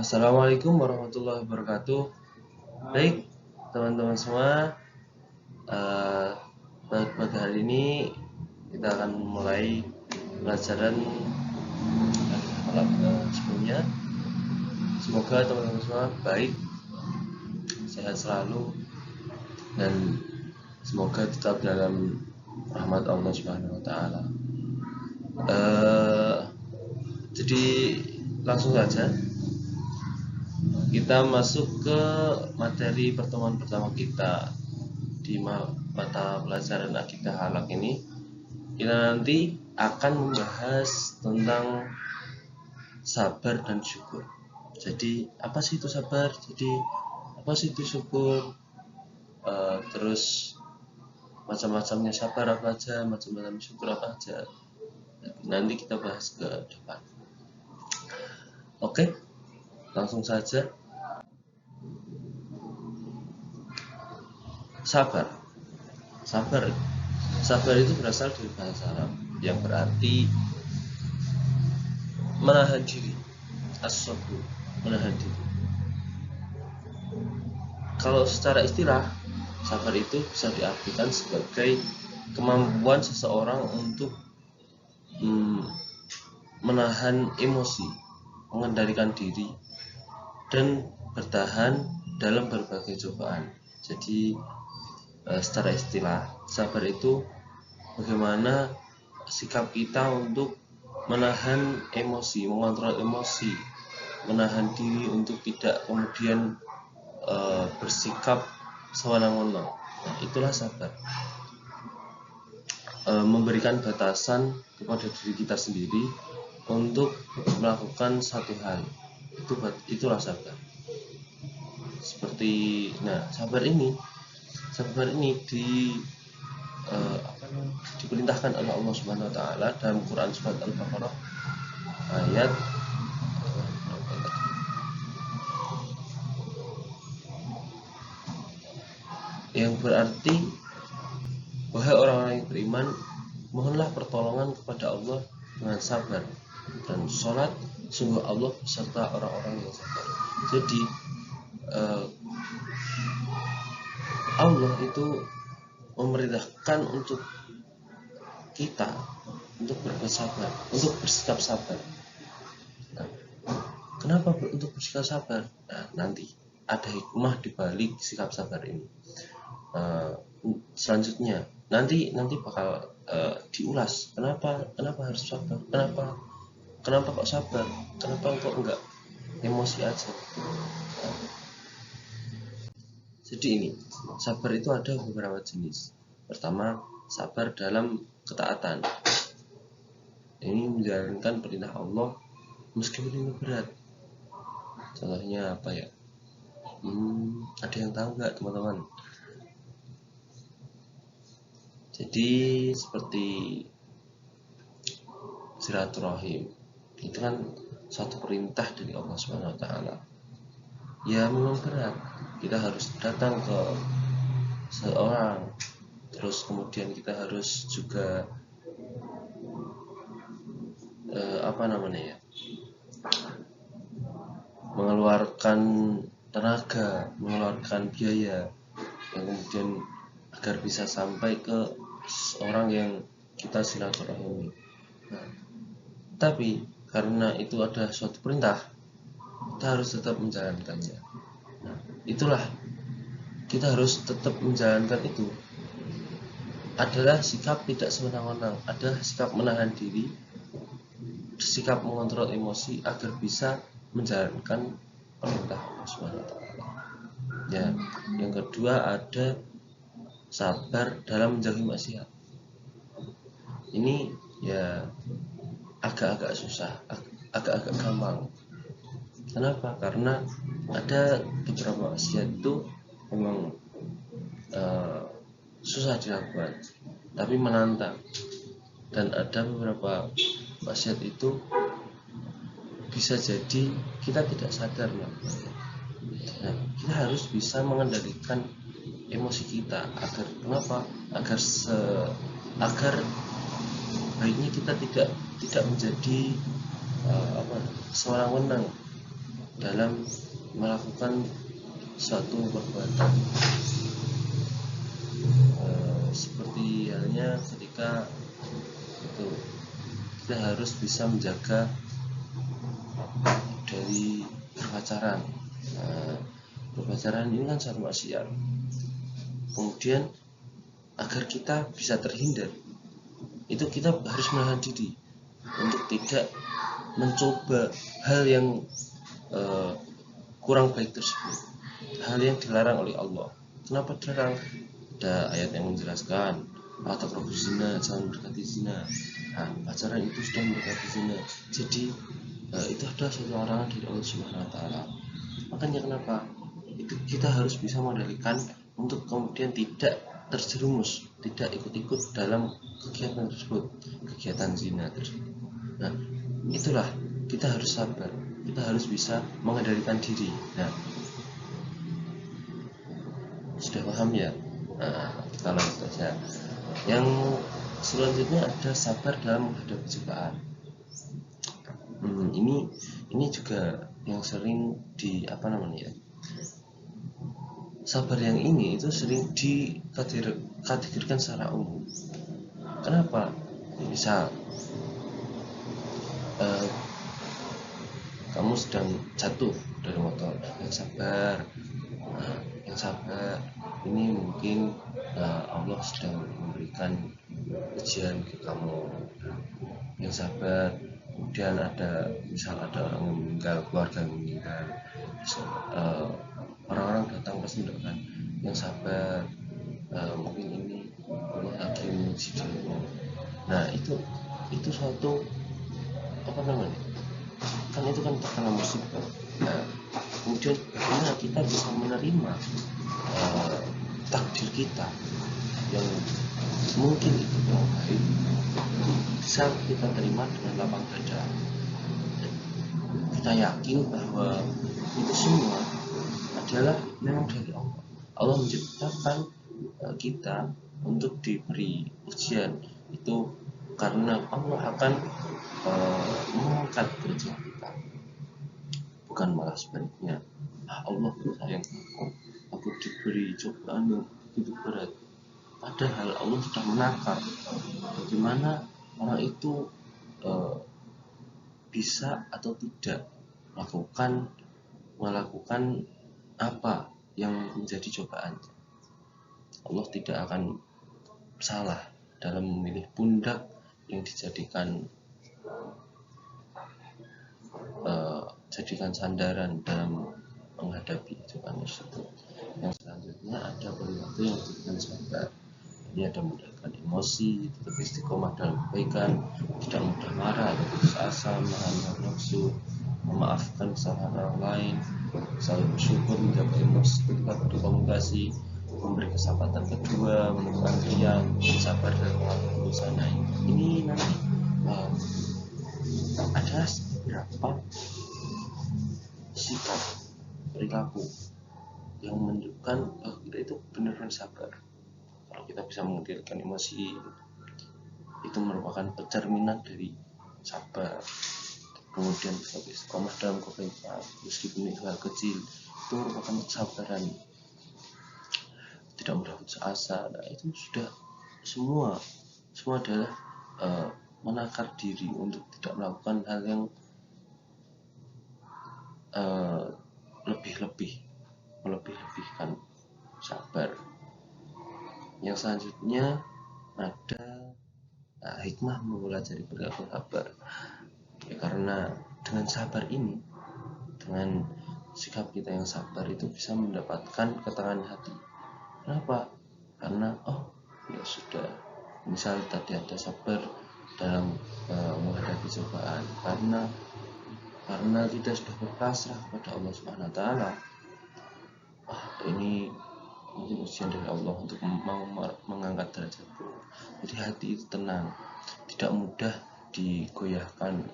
Assalamualaikum warahmatullahi wabarakatuh. Baik, teman-teman semua, pada hari ini kita akan mulai pelajaran sebelumnya. Semoga teman-teman semua baik, sehat selalu, dan semoga tetap dalam rahmat Allah Subhanahu wa Ta'ala. Jadi langsung saja kita masuk ke materi pertemuan pertama kita di mata pelajaran akidah halak ini. Kita nanti akan membahas tentang sabar dan syukur. Jadi apa sih itu sabar? Jadi apa sih itu syukur? Terus macam-macamnya sabar apa aja, macam-macam syukur apa aja. Nanti kita bahas ke depan. Oke, langsung saja. Sabar itu berasal dari bahasa Arab yang berarti menahan diri, as-sabr, menahan diri. Kalau secara istilah, sabar itu bisa diartikan sebagai kemampuan seseorang untuk menahan emosi, mengendalikan diri, dan bertahan dalam berbagai cobaan. Jadi secara istilah, sabar itu bagaimana sikap kita untuk menahan emosi, mengontrol emosi, menahan diri untuk tidak kemudian bersikap sewenang-wenang. Nah, itulah sabar. Memberikan batasan kepada diri kita sendiri untuk melakukan satu hal. Itulah sabar. Seperti, sabar ini diperintahkan oleh Allah Subhanahu wa Ta'ala dalam Quran surat Al-Baqarah ayat yang berarti, wahai orang-orang yang beriman, mohonlah pertolongan kepada Allah dengan sabar dan sholat, sungguh Allah beserta orang-orang yang sabar. Jadi Allah itu memerintahkan untuk kita untuk bersabar, untuk bersikap sabar. Nah, kenapa untuk bersikap sabar? Nah, nanti ada hikmah di balik sikap sabar ini. Selanjutnya nanti bakal diulas kenapa harus sabar, kenapa kok sabar, kenapa kok enggak emosi aja. Jadi ini, sabar itu ada beberapa jenis. Pertama, sabar dalam ketaatan. Ini menjalankan perintah Allah meskipun ini berat. Contohnya apa ya? Ada yang tahu nggak, teman-teman? Jadi seperti silaturahim, itu kan suatu perintah dari Allah Subhanahu wa Ta'ala. Ya memang berat, kita harus datang ke seorang, terus kemudian kita harus juga mengeluarkan tenaga, mengeluarkan biaya yang kemudian agar bisa sampai ke orang yang kita silaturahmi. Tapi karena itu ada suatu perintah, kita harus tetap menjalankannya. Itulah, kita harus tetap menjalankan itu. Adalah sikap tidak sewenang-wenang, ada sikap menahan diri, sikap mengontrol emosi agar bisa menjalankan perintah Allah Subhanahu wa Ta'ala. Ya, yang kedua ada sabar dalam menjauhi maksiat. Ini ya agak-agak susah, agak-agak gampang. Kenapa? Karena ada beberapa maksiat itu memang susah dilakukan, tapi menantang. Dan ada beberapa maksiat itu bisa jadi kita tidak sadar melakukannya. Nah, kita harus bisa mengendalikan emosi kita agar baiknya kita tidak menjadi sewenang-wenang dalam melakukan suatu perbuatan. Seperti halnya ketika itu kita harus bisa menjaga dari berpacaran. Berpacaran ini kan satu maksiat. Kemudian agar kita bisa terhindar, itu kita harus menahan diri untuk tidak mencoba hal yang kurang baik tersebut, hal yang dilarang oleh Allah. Kenapa dilarang? Ada ayat yang menjelaskan, la taqrabu zina, jangan mendekati zina. Nah, pacaran itu sudah mendekati zina. Jadi itu adalah suatu larangan dari Allah Subhanahu wa taala. Makanya kenapa? Itu kita harus bisa mengendalikan untuk kemudian tidak terjerumus, tidak ikut-ikut dalam kegiatan tersebut, kegiatan zina tersebut. Nah, itulah kita harus sabar, kita harus bisa mengendalikan diri. Nah, sudah paham ya? Nah, kita lanjut saja. Yang selanjutnya ada sabar dalam menghadapi cobaan. Ini juga yang sering sabar yang ini itu sering dikategorikan secara umum. Kenapa? Misal kamu sedang jatuh dari motor, yang sabar. Yang sabar ini mungkin Allah sedang memberikan ujian ke kamu. Yang sabar. Kemudian ada orang yang meninggal, keluarga yang meninggal, orang-orang datang pasti mendoakan yang sabar, mungkin ini Allah lagi menguji dirimu. Nah, itu suatu kan itu kan terkena musibah. Nah, kemudian bagaimana kita bisa menerima takdir kita yang mungkin itu yang baik, bisa kita terima dengan lapang dada. Kita yakin bahwa itu semua adalah memang dari Allah. Allah menciptakan kita untuk diberi ujian itu karena Allah akan mengangkat derajat kita, bukan malah sebaliknya. Allah sayang aku diberi cobaan yang begitu berat, padahal Allah sudah menakar bagaimana orang itu bisa atau tidak melakukan apa yang menjadi cobaannya. Allah tidak akan salah dalam memilih pundak yang dijadikan sandaran dalam menghadapi cobaan tersebut. Yang selanjutnya ada perilaku yang disebut sabar. Ini ada mendapatkan emosi, tetap istiqomah dalam kebaikan, tidak mudah marah atau putus asa, menahan nafsu, memaafkan kesalahan orang lain, selalu bersyukur, menjaga emosi ketika berkomunikasi, memberi kesempatan kedua, menemukan riang, sabar dalam melakukan usaha. Ini nanti ada beberapa sikap perilaku yang menunjukkan kita itu benar-benar sabar. Kalau kita bisa mengendalikan emosi, itu merupakan pencerminan dari sabar. Kemudian bisa istiqomah dalam kebaikan, meskipun itu hal kecil, itu merupakan kesabaran. Tidak mudah putus asa. Nah, itu sudah semua adalah menakar diri untuk tidak melakukan hal yang melebih-lebihkan sabar. Yang selanjutnya ada hikmah mempelajari perilaku sabar. Ya, karena dengan sabar ini, dengan sikap kita yang sabar itu bisa mendapatkan ketenangan hati. Kenapa? Karena ya sudah, misal tadi ada sabar dalam menghadapi cobaan, karena kita sudah berpasrah kepada Allah Subhanahu wa taala. Ini mungkin ujian dari Allah untuk mengangkat derajatku. Jadi hati itu tenang, tidak mudah digoyahkan.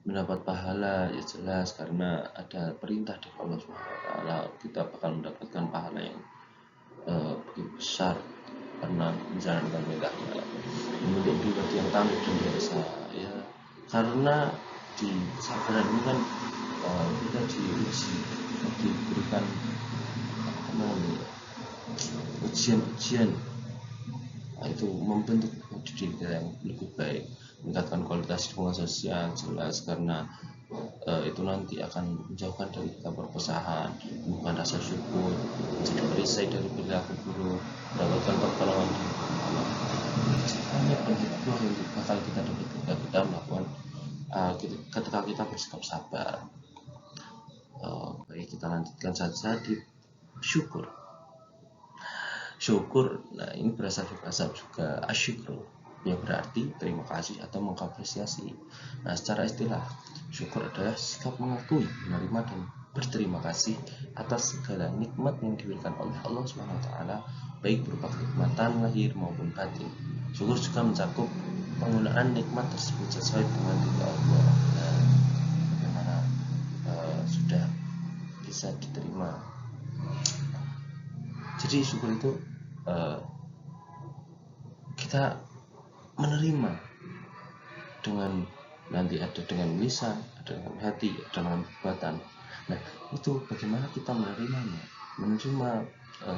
Mendapat pahala ya jelas, karena ada perintah dari Allah Subhanahu wa taala, kita bakal mendapatkan pahala yang begitu besar. karena menjalankan perintahnya. Untuk pribadi yang tangguh dan biasa, ya, karena di kesabaran ini kan kita diuji, diberikan ujian-ujian. Nah, itu membentuk diri kita yang lebih baik, meningkatkan kualitas hubungan sosial jelas, karena itu nanti akan menjauhkan dari kita perpecahan, bukan rasa syukur, menjadi perisai dari perilaku buruk, mendapatkan pertolongan dari Allah. Banyak hikmah yang bakal kita dapat ketika kita melakukan ketika kita bersikap sabar. Baik, kita lanjutkan saja di syukur. Nah ini berasal dari bahasa juga asyukru, yang berarti terima kasih atau mengapresiasi. Nah, secara istilah, syukur adalah sikap mengakui, menerima, dan berterima kasih atas segala nikmat yang diberikan oleh Allah SWT, baik berupa kenikmatan lahir maupun batin. Syukur juga mencakup penggunaan nikmat tersebut sesuai dengan ridha Allah. Nah, bagaimana sudah bisa diterima. Jadi syukur itu kita menerima dengan, nanti ada dengan lisan, ada dengan hati, ada dengan perbuatan. Nah, itu bagaimana kita menerimanya, menerima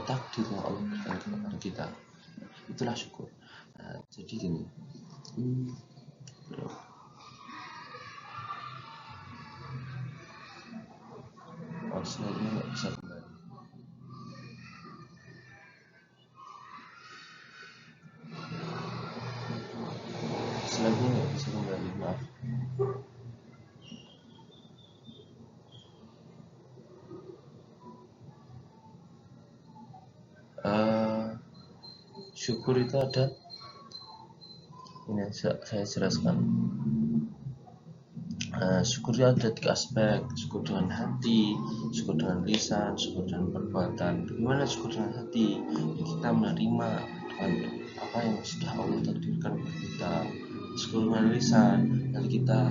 takdir yang Allah berikan kepada kita. Itulah syukur. Nah, jadi gini, slide-nya nggak bisa kembali. Slide-nya nggak bisa kembali, maaf. Syukur itu ada, ini saya jelaskan. Syukur itu ada 3 aspek: syukur dengan hati, syukur dengan lisan, syukur dengan perbuatan. Bagaimana syukur dengan hati? Kita menerima dengan apa yang sudah Allah takdirkan kepada kita. Syukur dengan lisan, nanti kita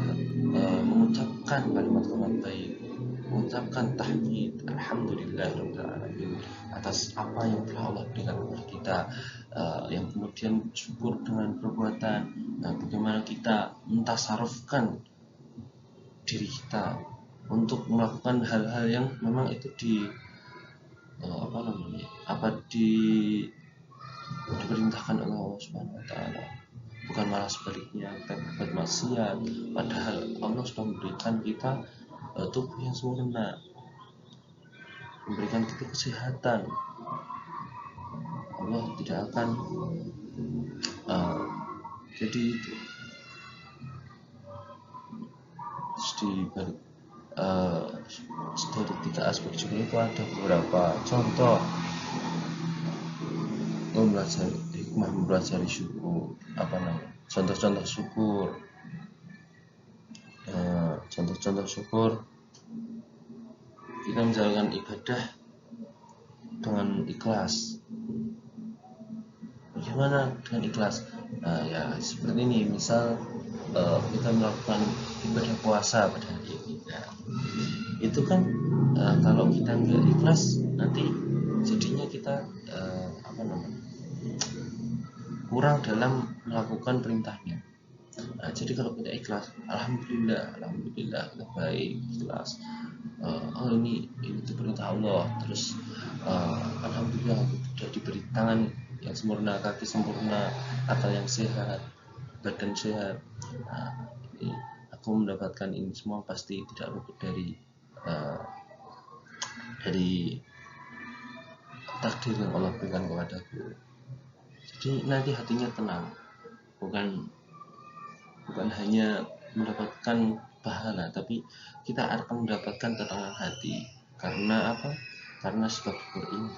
mengucapkan kalimat-kalimat baik, mengucapkan tahmid, alhamdulillahirabbil alamin, atas apa yang telah Allah berikan kepada kita. Yang kemudian syukur dengan perbuatan. Nah, bagaimana kita mentasarufkan diri kita untuk melakukan hal-hal yang memang itu diperintahkan oleh Allah Subhanahu wa taala, bukan malah sebaliknya kita berbuat maksiat, padahal Allah sudah memberikan kita tubuh yang sempurna, memberikan kita kesehatan. Allah tidak akan jadi itu dari 3 aspek juga itu ada beberapa contoh mempelajari syukur, contoh-contoh syukur. Contoh-contoh syukur, kita menjalankan ibadah dengan ikhlas. Bagaimana dengan ikhlas? Ya seperti ini, misal kita melakukan ibadah puasa pada hari ini. Nah, itu kan kalau kita nggak ikhlas, nanti jadinya kita kurang dalam melakukan perintahnya. Nah, jadi kalau kita ikhlas, alhamdulillah kita baik, ikhlas. Ini itu perintah Allah, terus alhamdulillah aku sudah diberi tangan yang sempurna, kaki sempurna, akal yang sehat, badan sehat. Nah, ini aku mendapatkan ini semua pasti tidak luput dari takdir yang Allah berikan kepadaku. Jadi nanti hatinya tenang, bukan hanya mendapatkan pahala, tapi kita akan mendapatkan ketenangan hati. Karena apa? Karena sebab syukur ini.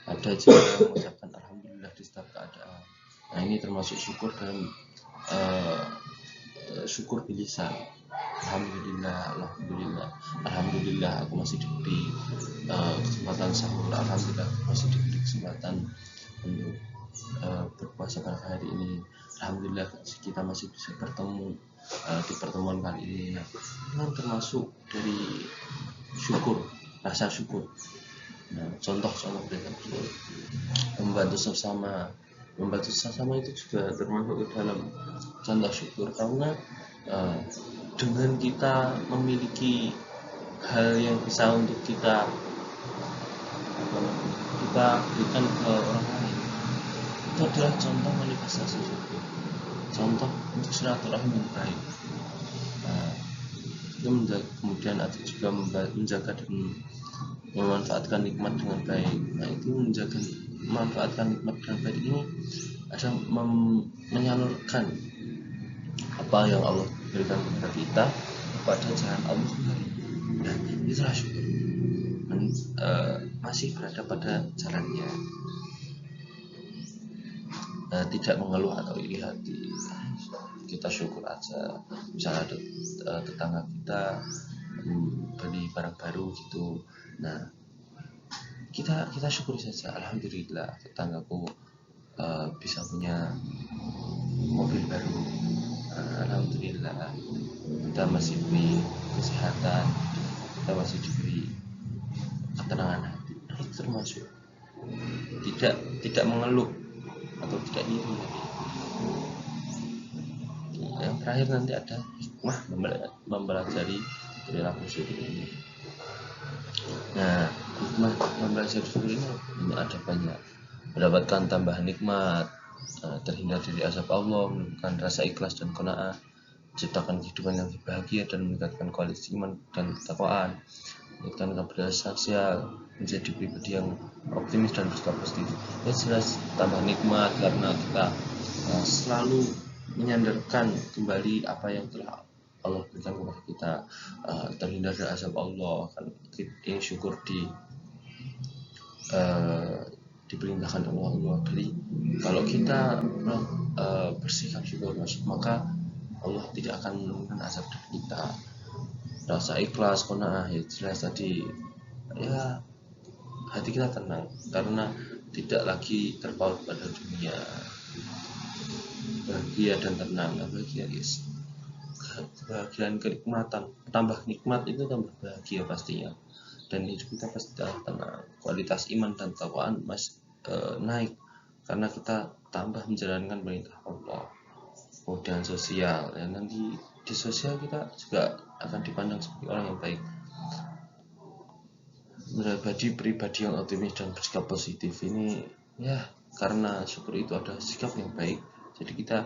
Ada juga yang mengucapkan alhamdulillah di setiap keadaan. Nah, ini termasuk syukur dalam syukur bilisan. Alhamdulillah aku masih diberi kesempatan sahur, alhamdulillah aku masih diberi kesempatan untuk berpuasa pada hari ini, alhamdulillah kita masih bisa bertemu di pertemuan kali ini. Ini termasuk dari syukur, rasa syukur. Nah, contoh berita membantu sesama, membantu sesama itu juga termasuk ke dalam contoh syukur, karena uh, dengan kita memiliki hal yang bisa untuk kita berikan ke orang lain, itu adalah contoh manifestasi syukur, contoh untuk silaturahim yang baik. Itu kemudian ada juga menjaga dan memanfaatkan nikmat dengan baik. Nah, itu menjaga memanfaatkan nikmat dengan baik ini ada menyalurkan apa yang Allah berikan kepada kita pada jalan Allah sendiri. Nah, itulah syukur. Masih berada pada jalannya, tidak mengeluh atau iri hati. Kita syukur aja. Misalnya ada tetangga kita beli barang baru gitu, nah kita syukuri saja, alhamdulillah tetanggaku bisa punya mobil baru, alhamdulillah kita masih diberi kesehatan, kita masih diberi ketenangan hati. Nah, itu termasuk tidak mengeluh atau tidak iri. Yang terakhir nanti ada hikmah mempelajari perilaku syukur ini. Nah, hikmah mempelajari syukur ini ada banyak: mendapatkan tambahan nikmat, terhindar dari azab Allah, menumbuhkan rasa ikhlas dan qanaah, menciptakan kehidupan yang bahagia dan meningkatkan kualitas iman dan ketakwaan, meningkatkan kapasitas sosial, menjadi pribadi yang optimis dan bersikap positif. Ya jelas tambah nikmat karena kita selalu menyandarkan kembali apa yang telah Allah berikan kepada kita, terhindar dari azab Allah. Kan ini syukur diperintahkan oleh Allah. Jadi kalau kita bersikap syukur, maka Allah tidak akan menurunkan azab dari kita. Rasa ikhlas, qanaah, ya jelas tadi, ya hati kita tenang karena tidak lagi terpaut pada dunia, bahagia dan tenang. Bahagia guys, kebahagiaan, kenikmatan, tambah nikmat itu tambah bahagia pastinya, dan hidup kita pasti tenang. Kualitas iman dan takwaan naik karena kita tambah menjalankan perintah Allah. Kemudian sosial, ya nanti di sosial kita juga akan dipandang sebagai orang yang baik, menjadi pribadi yang optimis dan bersikap positif. Ini ya karena syukur itu ada sikap yang baik, jadi kita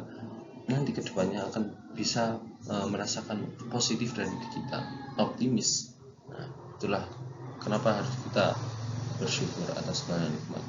nanti kedepannya akan bisa merasakan positif dari diri kita, optimis. Nah, itulah kenapa harus kita bersyukur atas segala nikmat.